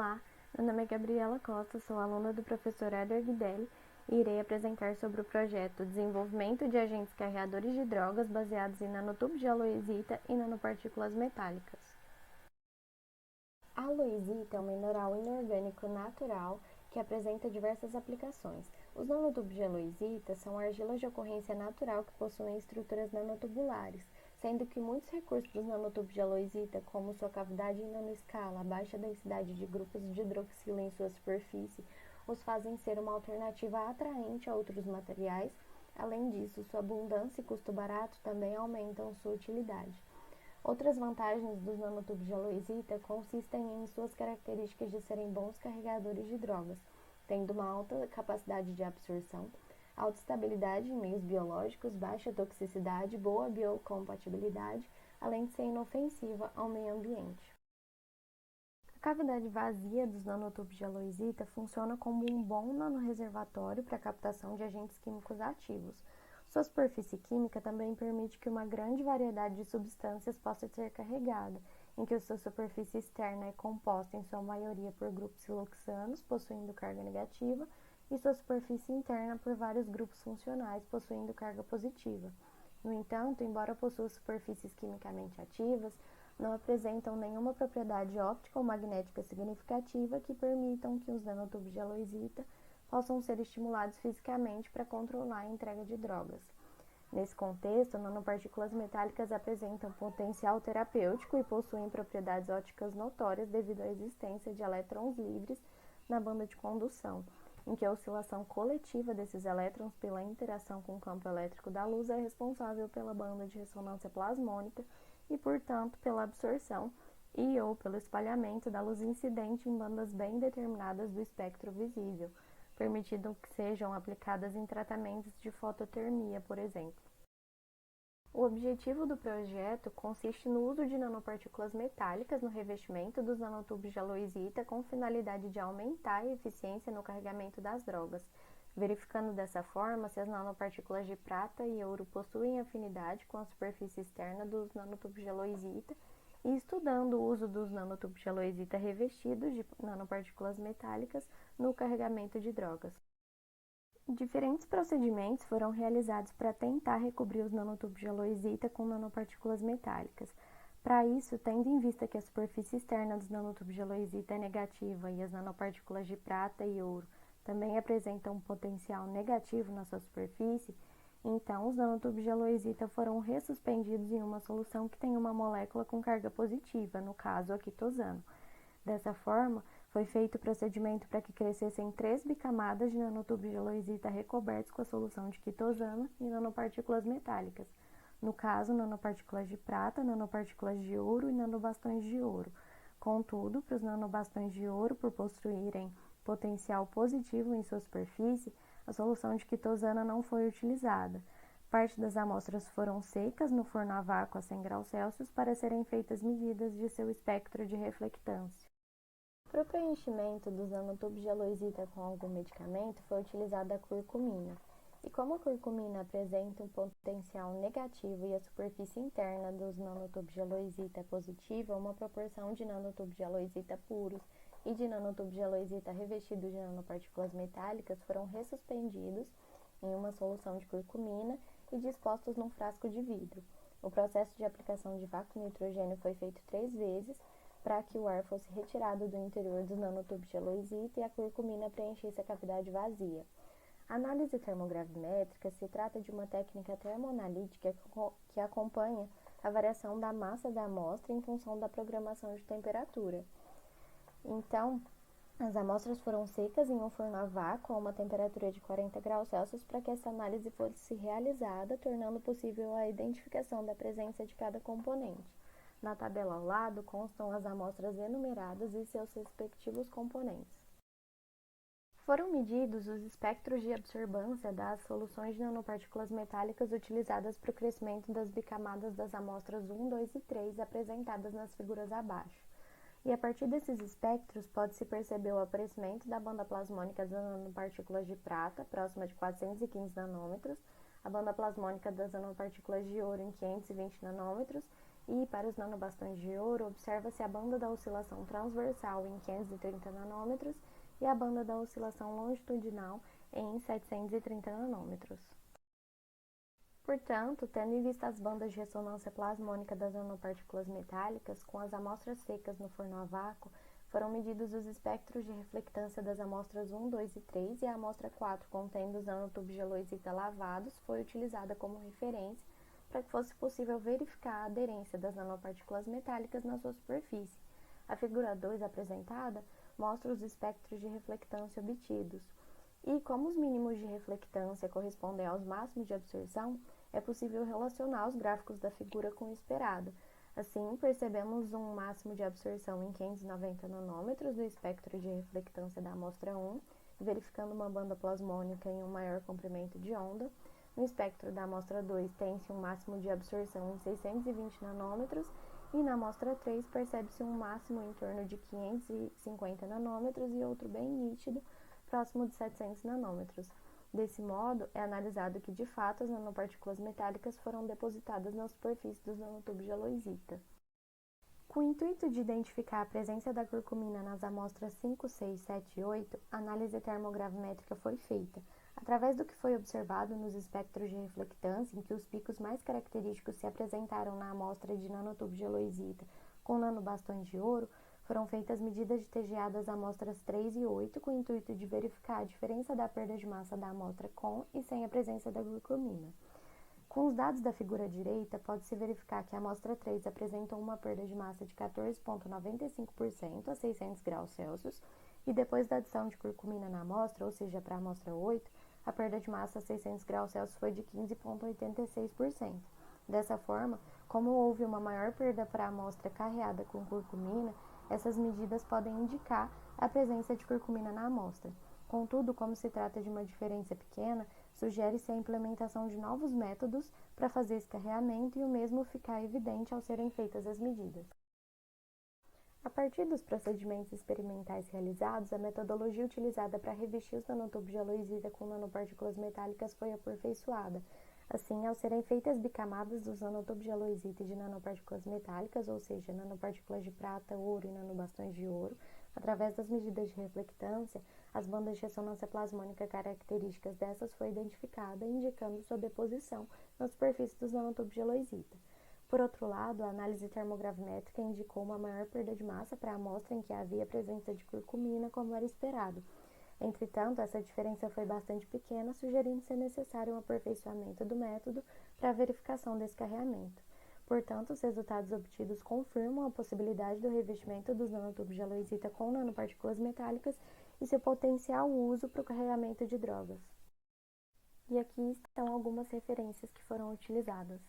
Olá, meu nome é Gabriela Costa, sou aluna do professor Éder Guidelli e irei apresentar sobre o projeto Desenvolvimento de Agentes Carreadores de Drogas baseados em nanotubos de aloesita e nanopartículas metálicas. A aloesita é um mineral inorgânico natural que apresenta diversas aplicações. Os nanotubos de aloesita são argilas de ocorrência natural que possuem estruturas nanotubulares, sendo que muitos recursos dos nanotubos de aloesita, como sua cavidade em nanoescala, a baixa densidade de grupos de hidroxila em sua superfície, os fazem ser uma alternativa atraente a outros materiais. Além disso, sua abundância e custo barato também aumentam sua utilidade. Outras vantagens dos nanotubos de aloesita consistem em suas características de serem bons carregadores de drogas, tendo uma alta capacidade de absorção, alta estabilidade em meios biológicos, baixa toxicidade, boa biocompatibilidade, além de ser inofensiva ao meio ambiente. A cavidade vazia dos nanotubos de aloesita funciona como um bom nanoreservatório para a captação de agentes químicos ativos. Sua superfície química também permite que uma grande variedade de substâncias possa ser carregada, em que sua superfície externa é composta em sua maioria por grupos siloxanos, possuindo carga negativa, e sua superfície interna por vários grupos funcionais, possuindo carga positiva. No entanto, embora possua superfícies quimicamente ativas, não apresentam nenhuma propriedade óptica ou magnética significativa que permitam que os nanotubos de aloesita possam ser estimulados fisicamente para controlar a entrega de drogas. Nesse contexto, nanopartículas metálicas apresentam potencial terapêutico e possuem propriedades ópticas notórias devido à existência de elétrons livres na banda de condução, em que a oscilação coletiva desses elétrons pela interação com o campo elétrico da luz é responsável pela banda de ressonância plasmônica e, portanto, pela absorção ou pelo espalhamento da luz incidente em bandas bem determinadas do espectro visível, permitindo que sejam aplicadas em tratamentos de fototermia, por exemplo. O objetivo do projeto consiste no uso de nanopartículas metálicas no revestimento dos nanotubos de aloesita com finalidade de aumentar a eficiência no carregamento das drogas, verificando dessa forma se as nanopartículas de prata e ouro possuem afinidade com a superfície externa dos nanotubos de aloesita e estudando o uso dos nanotubos de aloesita revestidos de nanopartículas metálicas no carregamento de drogas. Diferentes procedimentos foram realizados para tentar recobrir os nanotubos de aloesita com nanopartículas metálicas. Para isso, tendo em vista que a superfície externa dos nanotubos de aloesita é negativa e as nanopartículas de prata e ouro também apresentam um potencial negativo na sua superfície, então os nanotubos de aloesita foram ressuspendidos em uma solução que tem uma molécula com carga positiva, no caso a quitosano. Dessa forma, foi feito o procedimento para que crescessem 3 bicamadas de nanotubos de aloesita recobertos com a solução de quitosano e nanopartículas metálicas. No caso, nanopartículas de prata, nanopartículas de ouro e nanobastões de ouro. Contudo, para os nanobastões de ouro, por possuírem potencial positivo em sua superfície, a solução de quitosano não foi utilizada. Parte das amostras foram secas no forno a vácuo a 100 graus Celsius para serem feitas medidas de seu espectro de reflectância. Para o preenchimento dos nanotubos de aloesita com algum medicamento, foi utilizada a curcumina. E como a curcumina apresenta um potencial negativo e a superfície interna dos nanotubos de aloesita é positiva, uma proporção de nanotubos de aloesita puros e de nanotubos de aloesita revestidos de nanopartículas metálicas foram ressuspendidos em uma solução de curcumina e dispostos num frasco de vidro. O processo de aplicação de vácuo nitrogênio foi feito 3 vezes, para que o ar fosse retirado do interior dos nanotubos de aloesita e a curcumina preenchesse a cavidade vazia. A análise termogravimétrica se trata de uma técnica termoanalítica que acompanha a variação da massa da amostra em função da programação de temperatura. Então, as amostras foram secas em um forno a vácuo a uma temperatura de 40 graus Celsius para que essa análise fosse realizada, tornando possível a identificação da presença de cada componente. Na tabela ao lado constam as amostras enumeradas e seus respectivos componentes. Foram medidos os espectros de absorbância das soluções de nanopartículas metálicas utilizadas para o crescimento das bicamadas das amostras 1, 2 e 3 apresentadas nas figuras abaixo. E a partir desses espectros pode-se perceber o aparecimento da banda plasmônica das nanopartículas de prata, próxima de 415 nanômetros, a banda plasmônica das nanopartículas de ouro em 520 nanômetros E para os nanobastões de ouro, observa-se a banda da oscilação transversal em 530 nanômetros e a banda da oscilação longitudinal em 730 nanômetros. Portanto, tendo em vista as bandas de ressonância plasmônica das nanopartículas metálicas, com as amostras secas no forno a vácuo, foram medidos os espectros de reflectância das amostras 1, 2 e 3 e a amostra 4, contendo os nanotubos de heloísita lavados, foi utilizada como referência para que fosse possível verificar a aderência das nanopartículas metálicas na sua superfície. A figura 2 apresentada mostra os espectros de reflectância obtidos. E como os mínimos de reflectância correspondem aos máximos de absorção, é possível relacionar os gráficos da figura com o esperado. Assim, percebemos um máximo de absorção em 590 nanômetros do espectro de reflectância da amostra 1, verificando uma banda plasmônica em um maior comprimento de onda. No espectro da amostra 2, tem-se um máximo de absorção em 620 nanômetros e na amostra 3 percebe-se um máximo em torno de 550 nanômetros e outro bem nítido, próximo de 700 nanômetros. Desse modo, é analisado que, de fato, as nanopartículas metálicas foram depositadas na superfície dos nanotubos de heloísita. Com o intuito de identificar a presença da curcumina nas amostras 5, 6, 7 e 8, a análise termogravimétrica foi feita. Através do que foi observado nos espectros de reflectância, em que os picos mais característicos se apresentaram na amostra de nanotubos de heloísita com nanobastões de ouro, foram feitas medidas de TGA das amostras 3 e 8 com o intuito de verificar a diferença da perda de massa da amostra com e sem a presença da glucomina. Com os dados da figura direita, pode-se verificar que a amostra 3 apresentou uma perda de massa de 14,95% a 600 graus Celsius e depois da adição de curcumina na amostra, ou seja, para a amostra 8, a perda de massa a 600 graus Celsius foi de 15,86%. Dessa forma, como houve uma maior perda para a amostra carreada com curcumina, essas medidas podem indicar a presença de curcumina na amostra. Contudo, como se trata de uma diferença pequena, sugere-se a implementação de novos métodos para fazer esse carreamento e o mesmo ficar evidente ao serem feitas as medidas. A partir dos procedimentos experimentais realizados, a metodologia utilizada para revestir os nanotubos de heloísita com nanopartículas metálicas foi aperfeiçoada. Assim, ao serem feitas bicamadas dos nanotubos de heloísita e de nanopartículas metálicas, ou seja, nanopartículas de prata, ouro e nanobastões de ouro, através das medidas de reflectância, as bandas de ressonância plasmônica características dessas foi identificada, indicando sua deposição na superfície dos nanotubos de heloísita. Por outro lado, a análise termogravimétrica indicou uma maior perda de massa para a amostra em que havia presença de curcumina, como era esperado. Entretanto, essa diferença foi bastante pequena, sugerindo ser necessário um aperfeiçoamento do método para a verificação desse carreamento. Portanto, os resultados obtidos confirmam a possibilidade do revestimento dos nanotubos de heloísita com nanopartículas metálicas e seu potencial uso para o carregamento de drogas. E aqui estão algumas referências que foram utilizadas.